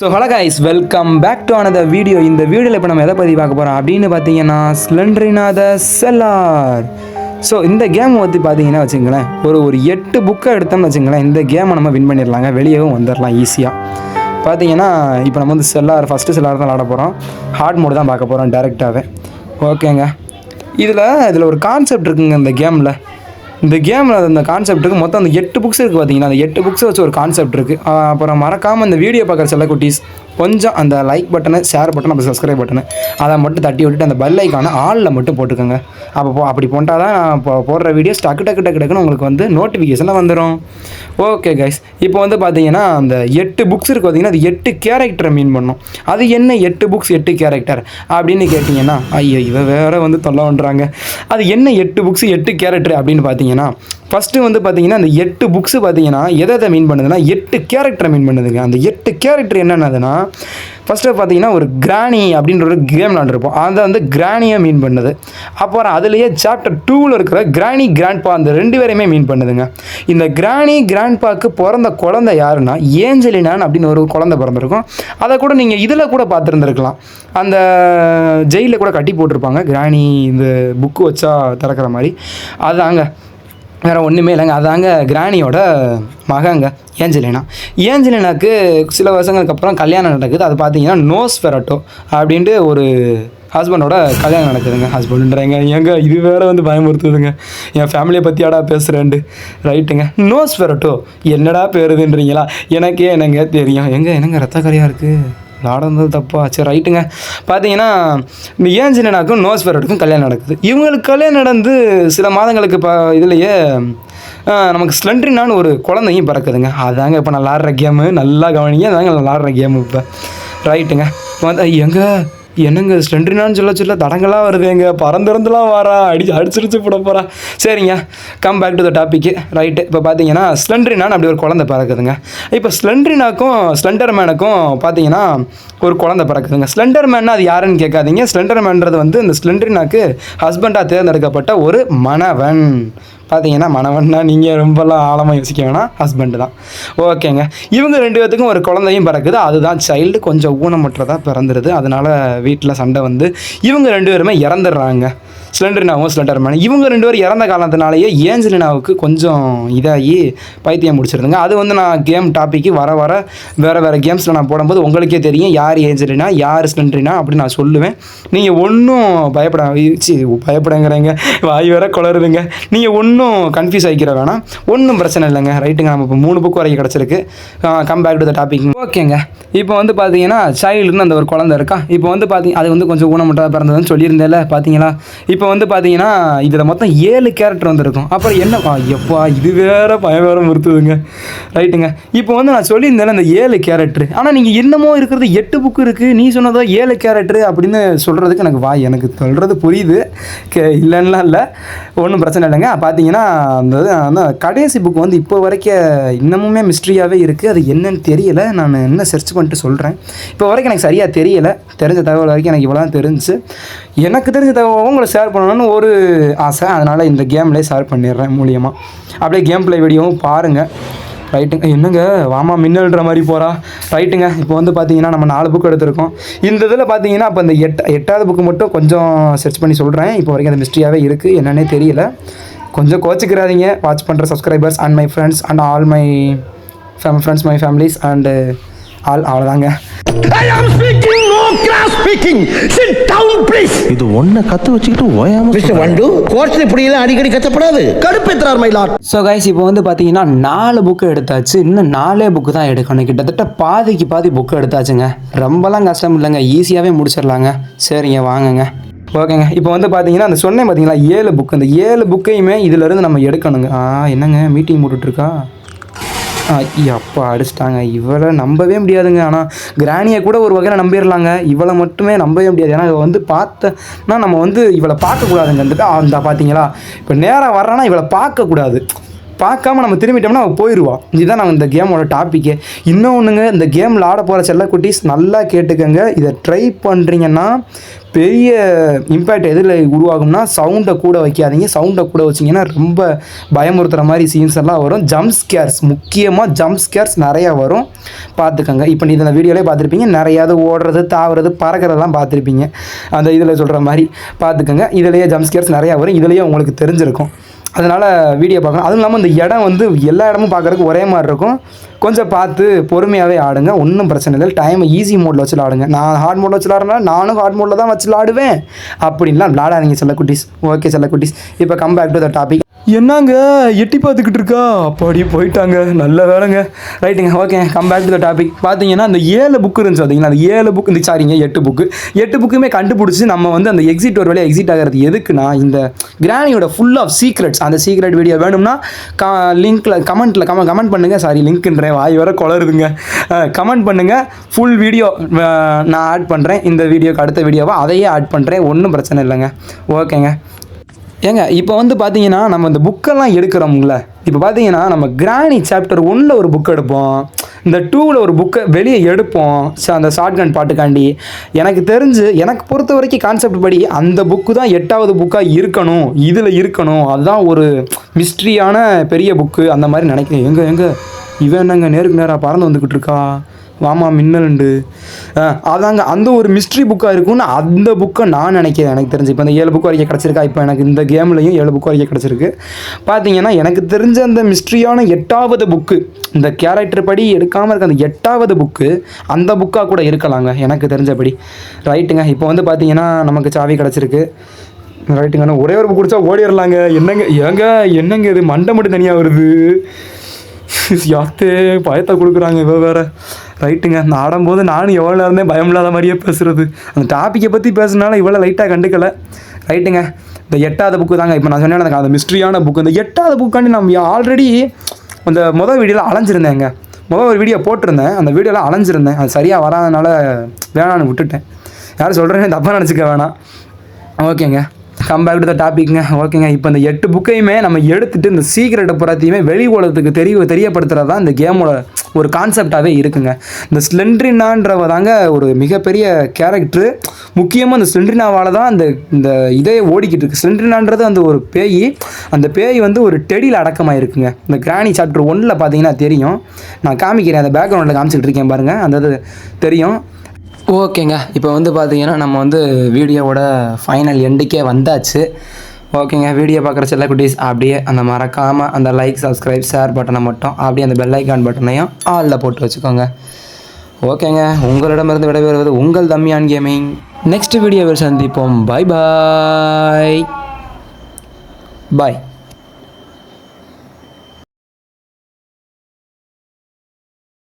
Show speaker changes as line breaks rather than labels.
So hello guys, welcome back to another video. இந்த வீடியோவில் இப்போ நம்ம எதை பற்றி பார்க்க போகிறோம் அப்படின்னு பார்த்தீங்கன்னா ஸ்லெண்டரினா த செல்லார். ஸோ இந்த கேம் பற்றி பார்த்தீங்கன்னா வச்சுங்களேன், ஒரு 8 புக்கை எடுத்தோம்னு வச்சுங்களேன், இந்த கேமை நம்ம வின் பண்ணிடலாங்க, வெளியவும் வந்துடலாம் ஈஸியாக. பார்த்தீங்கன்னா இப்போ நம்ம வந்து ஃபஸ்ட்டு செல்லார் தான் விளாட போகிறோம். ஹார்ட் மோடு தான் பார்க்க போகிறோம் டேரெக்டாகவே. ஓகேங்க, இதில் ஒரு கான்செப்ட் இருக்குங்க இந்த கேமில் அந்த கான்செப்ட் இருக்குது. மொத்தம் அந்த 8 புக்ஸ் இருக்குது பார்த்தீங்கன்னா, அந்த 8 புக்ஸை வச்சு ஒரு கான்செப்ட் இருக்குது. அப்புறம் மறக்காமல் இந்த வீடியோ பார்க்குற செல்ல குட்டீஸ் கொஞ்சம் அந்த லைக் பட்டனு, ஷேர் பட்டன், அப்புறம் சப்ஸ்கிரைப் பட்டனு அதை மட்டும் தட்டி விட்டுட்டு அந்த பெல் ஐக்கான ஆளில் மட்டும் போட்டுக்கோங்க. அப்படி போட்டால் தான் நான் இப்போ போடுற வீடியோஸ் டக்குன்னு உங்களுக்கு வந்து நோட்டிஃபிகேஷனில் வந்துடும். ஓகே கைஸ், இப்போ வந்து பார்த்தீங்கன்னா அந்த 8 புக்ஸ் இருக்குது பார்த்தீங்கன்னா, அது 8 கேரக்டரை மீன் பண்ணும். அது என்ன 8 புக்ஸ் 8 கேரக்டர் அப்படின்னு கேட்டிங்கன்னா, ஐயோ இவ வேறு வந்து தொல்லை பண்ணுறாங்க. அது என்ன 8 புக்ஸ் 8 கேரக்டர் அப்படின்னு பார்த்தீங்கன்னா, ஃபஸ்ட்டு வந்து பார்த்தீங்கன்னா அந்த 8 புக்ஸு பார்த்தீங்கன்னா எதை மீன் பண்ணுதுன்னா 8 கேரக்டரை மீன் பண்ணுதுங்க. அந்த 8 கேரக்டர் என்னென்னதுன்னா, ஃபஸ்ட்டு பார்த்தீங்கன்னா ஒரு கிராணி அப்படின்ற ஒரு கேம் விளாண்டுருப்போம், அதை வந்து கிராணியை மீன் பண்ணுது. அப்புறம் அதுலேயே சாப்டர் 2ல் இருக்கிற கிராணி கிராண்ட்பா, அந்த 2 பேரையுமே மீன் பண்ணுதுங்க. இந்த கிராணி கிராண்ட்பாக்கு பிறந்த குழந்தை யாருன்னா ஏஞ்சலினான் அப்படின்னு ஒரு குழந்தை பிறந்திருக்கும். அதை கூட நீங்கள் இதில் கூட பார்த்துருந்துருக்கலாம், அந்த ஜெயிலில் கூட கட்டி போட்டிருப்பாங்க கிராணி இந்த புக்கு வச்சா திறக்கிற மாதிரி. அதுதாங்க, வேறு ஒன்றுமே இல்லைங்க, அதாங்க கிராணியோட மகங்க ஏஞ்சலினாக்கு சில வருஷங்களுக்கு அப்புறம் கல்யாணம் நடக்குது. அது பார்த்தீங்கன்னா நோஸ்ஃபெரட்டோ அப்படின்ட்டு ஒரு ஹஸ்பண்டோட கல்யாணம் நடக்குதுங்க. ஹஸ்பண்டுன்றேங்க, எங்க இது வேறு வந்து பயமுறுத்துதுங்க, என் ஃபேமிலியை பற்றியாடா பேசுகிறேன்ட்டு. ரைட்டுங்க, நோஸ்ஃபெரட்டோ என்னடா பேருதுன்றீங்களா? எனக்கே என்னங்க தெரியும். என்னங்க ரத்த கரையாக இருக்குது, நடந்தது தப்பா? சரி ரைட்டுங்க. பார்த்தீங்கன்னா இந்த ஏஞ்சலினாக்கும் நோஸ்ஃபெரட்டுக்கும் கல்யாணம் நடக்குது. இவங்களுக்கு கல்யாணம் நடந்து சில மாதங்களுக்கு இதுலேயே நமக்கு ஸ்லெண்டரினான்னு ஒரு குழந்தையும் பிறக்குதுங்க. அதாங்க இப்போ நான் விளாட்ற கேமு, நல்லா கவனிங்க, அதாங்க நான் விளாட்ற கேமு இப்போ. ரைட்டுங்க, வந்து என்னங்க ஸ்லெண்டரினான்னு சொல்ல தடங்களாக வருது, எங்க பறந்துறந்துலாம் வாரா, அடிச்சு போட போகிறா. சரிங்க, come back to the topic. Right, இப்போ பார்த்தீங்கன்னா ஸ்லெண்டரினான் அப்படி ஒரு குழந்தை பிறக்குதுங்க. இப்போ ஸ்லெண்டரினாக்கும் ஸ்லெண்டர் மேனுக்கும் பார்த்தீங்கன்னா ஒரு குழந்தை பிறக்குதுங்க. ஸ்லெண்டர் மேன்னா அது யாருன்னு கேட்காதீங்க. ஸ்லெண்டர் மேன்றது வந்து இந்த ஸ்லெண்டரினாக்கு ஹஸ்பண்டாக தேர்ந்தெடுக்கப்பட்ட ஒரு மணவன். பார்த்தீங்கன்னா மணவன்னா நீங்கள் ரொம்பலாம் ஆழமாக யோசிக்க வேணாம், ஹஸ்பண்டு தான். ஓகேங்க, இவங்க 2 பேர்த்துக்கும் ஒரு குழந்தையும் பிறக்குது. அதுதான் சைல்டு, கொஞ்சம் ஊனமுற்றதாக பிறந்துடுது. அதனால் வீட்டில் சண்டை வந்து இவங்க 2 பேருமே இறந்துடுறாங்க, ஸ்லெண்டரினாவும் ஸ்லெண்டர் மேன். இவங்க 2 பேரும் இறந்த காலத்தினாலேயே ஏஞ்சலினாவுக்கு கொஞ்சம் இதாகி பைத்தியம் முடிச்சிருதுங்க. அது வந்து நான் கேம் டாப்பிக்கு வர வேறு கேம்ஸில் நான் போடும்போது உங்களுக்கே தெரியும் யார் ஏஞ்சலினா யார் ஸ்லெண்டரினா அப்படின்னு நான் சொல்லுவேன். நீங்கள் ஒன்றும் பயப்படங்கிறீங்க, வாய் வேற குளருதுங்க. நீங்கள் ஒன்றும் கன்ஃபியூஸ் ஆகிக்கிற வேணாம், ஒன்றும் பிரச்சனை இல்லைங்க. ரைட்டுங்க, நம்ம இப்போ 3 புக் வரைக்கும் கிடச்சிருக்கு. Come back to the topic. ஓகேங்க, இப்போ வந்து பார்த்தீங்கன்னா சைல்டுன்னு அந்த ஒரு குழந்தை இருக்கா. இப்போ வந்து அது வந்து கொஞ்சம் ஊனமுற்றதாக பிறந்ததுன்னு சொல்லியிருந்தேன்ல, பார்த்தீங்களா? இப்போ வந்து பார்த்தீங்கன்னா இதில் மொத்தம் 7 கேரக்டர் வந்துருக்கும். அப்புறம் என்னப்பா எப்பா இது வேறு வேறு முறுத்துதுங்க. ரைட்டுங்க, இப்போ வந்து நான் சொல்லியிருந்தேன் அந்த 7 கேரக்டர், ஆனால் நீங்கள் என்னமோ இருக்கிறது 8 புக்கு இருக்குது, நீ சொன்னதோ 7 கேரக்டர் அப்படின்னு சொல்கிறதுக்கு எனக்கு சொல்கிறது புரியுது, இல்லைன்னா இல்லை, ஒன்றும் பிரச்சனை இல்லைங்க. பார்த்தீங்கன்னா அந்த கடைசி புக்கு வந்து இப்போ வரைக்கும் இன்னமுமே மிஸ்ட்ரியாகவே இருக்குது. அது என்னன்னு தெரியலை, நான் என்ன சர்ச் பண்ணிட்டு சொல்கிறேன். இப்போ வரைக்கும் எனக்கு சரியாக தெரியலை, தெரிஞ்ச தகவல் வரைக்கும் எனக்கு இவ்வளோ தெரிஞ்சு, எனக்கு தெரிஞ்ச தகவல் உங்களை ஷேர் பண்ணணும்னு ஒரு ஆசை. அதனால் இந்த கேம்லேயே ஷேர் பண்ணிடுறேன் மூலியமாக. அப்படியே கேம் ப்ளே வீடியோவும் பாருங்கள். ரைட்டுங்க, என்னங்க வாமா மின்னல்ன்ற மாதிரி போகிறா. ரைட்டுங்க, இப்போ வந்து பார்த்தீங்கன்னா நம்ம 4 புக் எடுத்திருக்கோம். இந்த இதில் பார்த்தீங்கன்னா இப்போ இந்த 8வது புக்கு மட்டும் கொஞ்சம் சர்ச் பண்ணி சொல்கிறேன். இப்போ வரைக்கும் அது மிஸ்ட்ரியாகவே இருக்குது, என்னன்னே தெரியல. கொஞ்சம் கோச்சிக்கிறாதீங்க வாட்ச் பண்ணுற subscribers and my friends and all my friends, my families and அவ்வளோதாங்க.
I am speaking, no class speaking. Sit down please.
இது ஒன்ன கத்து வச்சுக்கிட்டு ஓயாம
மிஸ்டர் வண்டு கோர்ட்ல இப்படி எல்லாம் அடிக்கடி கத்தப்படாது, கடுப்பேத்துறார் மை லார்ட்.
ஸோ கைஸ், இப்போ வந்து பார்த்தீங்கன்னா 4 புக்கு எடுத்தாச்சு, இன்னும் 4 புக்கு தான் எடுக்கணும். கிட்டத்தட்ட பாதி புக்கு எடுத்தாச்சுங்க. ரொம்பலாம் கஷ்டம் இல்லைங்க, ஈஸியாகவே முடிச்சிடலாங்க. சரிங்க வாங்குங்க. ஓகேங்க, இப்போ வந்து பார்த்தீங்கன்னா அந்த சொன்னேன் பார்த்தீங்களா 7 புக்கு, அந்த 7 புக்கையுமே இதிலேருந்து நம்ம எடுக்கணுங்க. என்னங்க மீட்டிங் போட்டுட்ருக்கா? அப்பா அடிச்சிட்டாங்க. இவளை நம்பவே முடியாதுங்க. ஆனால் கிராணியை கூட ஒரு வகையில் நம்பிடலாங்க, இவளை மட்டுமே நம்பவே முடியாது. ஏன்னா இவள் வந்து பார்த்தனா நம்ம வந்து இவளை பார்க்கக்கூடாதுங்க. அந்த பார்த்தீங்களா இப்போ நேராக வர்றான்னா இவளை பார்க்கக்கூடாது. பார்க்காம நம்ம திரும்பிட்டோம்னா அவள் போயிடுவா. இதுதான் நான் இந்த கேமோட டாப்பிக்கே. இன்னொன்றுங்க, இந்த கேமில் ஆட போகிற செல்லக்குட்டீஸ் நல்லா கேட்டுக்கங்க. இதை ட்ரை பண்ணுறீங்கன்னா பெரிய இம்பேக்ட் எதில் உருவாகும்னா சவுண்டை கூட வைக்காதீங்க. சவுண்டை கூட வச்சிங்கன்னா ரொம்ப பயமுறுத்துகிற மாதிரி சீன்ஸ் எல்லாம் வரும். ஜம்ப் ஸ்கேர்ஸ், முக்கியமாக ஜம்ப் ஸ்கேர்ஸ் நிறையா வரும், பார்த்துக்கங்க. இப்போ நீ இந்த வீடியோவிலே பார்த்துருப்பீங்க, நிறையாவது ஓடுறது, தாவுறது, பறக்கிறதெல்லாம் பார்த்துருப்பீங்க. அந்த இதில் சொல்கிற மாதிரி பார்த்துக்கங்க. இதுலேயே ஜம்ப் ஸ்கேர்ஸ் நிறையா வரும், இதுலேயே உங்களுக்கு தெரிஞ்சிருக்கும். அதனால் வீடியோ பார்க்கணும். அதுவும் இல்லாமல் இந்த இடம் வந்து எல்லா இடமும் பார்க்குறதுக்கு ஒரே மாதிரி இருக்கும். கொஞ்சம் பார்த்து பொறுமையாகவே ஆடுங்க, ஒன்றும் பிரச்சனை இல்லை. டைம் ஈஸி மோடில் வச்சு ஆடுங்க. நான் ஹார்ட் மோடில் வச்சு ஆடுறேன், நானும் ஹார்ட் மோடில் தான் வச்சு ஆடுவேன். அப்படின்லாம் விளாடாதீங்க செல்லக்குட்டீஸ். ஓகே செல்லக்குட்டீஸ், இப்போ come back to the topic. என்னங்க எட்டி பார்த்துக்கிட்டு இருக்கா? அப்படி போயிட்டாங்க, நல்ல வேலைங்க. ரைட்டுங்க, okay, come back to the topic. பார்த்தீங்கன்னா அந்த 7 புக்கு இருந்துச்சு பார்த்தீங்கன்னா, அந்த 7 புக்கு இந்த சாரிங்க 8 புக்குமே கண்டுபிடிச்சி நம்ம வந்து அந்த எக்ஸிட் ஒரு வழியாக எக்ஸிட் ஆகிறது எதுக்குன்னா, இந்த கிரானியோட ஃபுல் ஆஃப் சீக்ரெட்ஸ். அந்த சீக்ரெட் வீடியோ வேணும்னா லிங்க்கில் கமெண்ட் பண்ணுங்கள். சாரி, லிங்க்ன்றேன், வாய் வர குளருதுங்க. கமெண்ட் பண்ணுங்கள், ஃபுல் வீடியோ நான் ஆட் பண்ணுறேன். இந்த வீடியோக்கு அடுத்த வீடியோவை அதையே ஆட் பண்ணுறேன், ஒன்றும் பிரச்சனை இல்லைங்க. ஓகேங்க. ஏங்க இப்போ வந்து பார்த்தீங்கன்னா நம்ம இந்த புக்கெல்லாம் எடுக்கிறோம்ல, இப்போ பார்த்தீங்கன்னா நம்ம கிரானி சாப்டர் 1ல் ஒரு புக் எடுப்போம், இந்த 2ல் ஒரு புக்கை வெளியே எடுப்போம். அந்த ஷார்ட்கன் பாட்டுக்காண்டி. எனக்கு தெரிஞ்சு, எனக்கு பொறுத்த வரைக்கும் கான்செப்ட் படி அந்த புக்கு தான் 8வது புக்காக இருக்கணும், இதில் இருக்கணும். அதுதான் ஒரு மிஸ்ட்ரியான பெரிய புக்கு அந்த மாதிரி நினைக்கிறேன். எங்கே இவன் என்னங்க நேருக்கு நேராக பறந்து வந்துக்கிட்டு இருக்கா? வாமா மின்னலுண்டு. அதாங்க அந்த ஒரு மிஸ்ட்ரி புக்காக இருக்கும்னு அந்த புக்கை நான் நினைக்கிறேன். எனக்கு தெரிஞ்சு இப்போ இந்த 7 புக் வரைக்கும் கிடச்சிருக்கா. இப்போ எனக்கு இந்த கேம்லையும் 7 புக் வரைக்கும் கிடச்சிருக்கு. பார்த்தீங்கன்னா எனக்கு தெரிஞ்ச அந்த மிஸ்ட்ரியான 8வது புக்கு, இந்த கேரக்டர் படி எடுக்காமல் இருக்க அந்த 8வது புக்கு அந்த புக்காக கூட இருக்கலாங்க எனக்கு தெரிஞ்சபடி. ரைட்டுங்க, இப்போ வந்து பார்த்தீங்கன்னா நமக்கு சாவி கிடச்சிருக்கு. ரைட்டுங்க, ஒரே ஒரு புக் குடிச்சா ஓடிடலாங்க. என்னங்க இது மண்டை மட்டும் தனியாக வருது. யாத்தே பயத்தை கொடுக்குறாங்க இவ வேறு. ரைட்டுங்க, நான் ஆடும்போது நானும் எவ்வளோ நேரமே பயம் இல்லாத மாதிரியே பேசுகிறது. அந்த டாப்பிக்கை பற்றி பேசுனால இவ்வளோ லைட்டாக கண்டுக்கலை. ரைட்டுங்க, இந்த 8வது புக்கு தாங்க இப்போ நான் சொன்னேன் எனக்கு அந்த மிஸ்ட்ரியான புக்கு. இந்த 8வது புக்காண்டி நம்ம ஆல்ரெடி அந்த முதல் வீடியோவில் அலைஞ்சிருந்தேங்க. ஒரு வீடியோ போட்டிருந்தேன், அந்த வீடியோவில் அலைஞ்சிருந்தேன். அது சரியாக வராதனால வேணான்னு விட்டுட்டேன். யாரும் சொல்கிறேன்னு தப்பாக நினச்சிக்க வேணாம். ஓகேங்க, கம் பேக் டு த டாபிக்ங்க. ஓகேங்க, இப்போ இந்த 8 புக்கையுமே நம்ம எடுத்துகிட்டு இந்த சீக்ரெட்டை புறத்தையுமே வெளி உலகத்துக்கு தெரியப்படுத்துகிறது தான் இந்த கேமோட ஒரு கான்செப்டாகவே இருக்குங்க. இந்த ஸ்லெண்ட்ரினான்றவ தாங்க ஒரு மிகப்பெரிய கேரக்டரு. முக்கியமாக இந்த ஸ்லெண்ட்ரினாவால் தான் இந்த இதே ஓடிக்கிட்டு இருக்குது. ஸ்லெண்ட்ரினான்றது அந்த ஒரு பேய். அந்த பேய் வந்து ஒரு டெடியில் அடக்கமாக இருக்குங்க. இந்த கிரானி சாப்டர் 1ல் பார்த்தீங்கன்னா தெரியும். நான் காமிக்கிறேன், அந்த பேக்ரவுண்டில் காமிச்சிக்கிட்டு இருக்கேன் பாருங்கள், அந்த இது தெரியும். ஓகேங்க, இப்போ வந்து பார்த்தீங்கன்னா நம்ம வந்து வீடியோவோட ஃபைனல் எண்டுக்கே வந்தாச்சு. ஓகேங்க, வீடியோ பார்க்குற செல்லக்குட்டீஸ் அப்படியே அந்த மறக்காமல் அந்த லைக், சப்ஸ்கிரைப், ஷேர் பட்டனை மட்டும் அப்படியே அந்த பெல் ஐக்கான் பட்டனையும் ஆலில் போட்டு வச்சுக்கோங்க. ஓகேங்க, உங்களிடமிருந்து விடைபெறுவது உங்கள் தம்மியான் கேமிங். நெக்ஸ்ட் வீடியோவில் சந்திப்போம். பாய் பாய்.